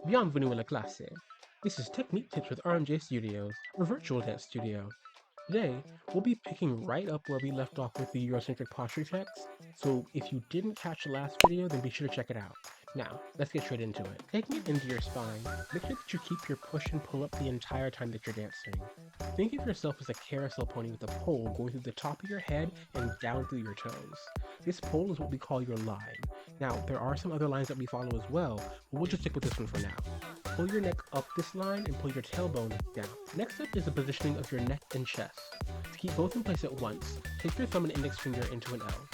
Bienvenue à la classe. This is Technique Tips with RMJ Studios, a virtual dance studio. Today, we'll be picking right up where we left off with the Eurocentric posture text, so if you didn't catch the last video, then be sure to check it out. Now, let's get straight into it. Taking it into your spine, make sure that you keep your push and pull up the entire time that you're dancing. Think of yourself as a carousel pony with a pole going through the top of your head and down through your toes. This pole is what we call your line. Now, there are some other lines that we follow as well, but we'll just stick with this one for now. Pull your neck up this line and pull your tailbone down. Next up is the positioning of your neck and chest. To keep both in place at once, take your thumb and index finger into an L.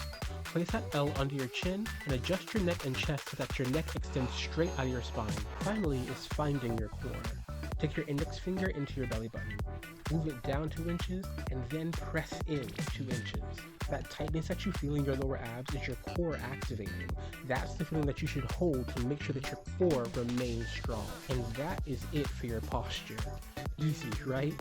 Place that L under your chin and adjust your neck and chest so that your neck extends straight out of your spine. Finally is finding your core. Take your index finger into your belly button. Move it down 2 inches and then press in 2 inches. That tightness that you feel in your lower abs is your core activating. That's the feeling that you should hold to make sure that your core remains strong. And that is it for your posture. Easy, right?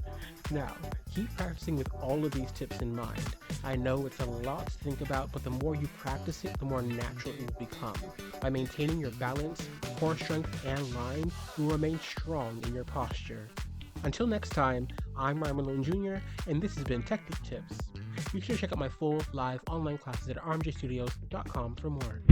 Now, keep practicing with all of these tips in mind. I know it's a lot to think about, but the more you practice it, the more natural it will become. By maintaining your balance, core strength, and line, you will remain strong in your posture. Until next time, I'm Malone Jr., and this has been Technique Tips. Be sure to check out my full live online classes at rmjstudios.com for more.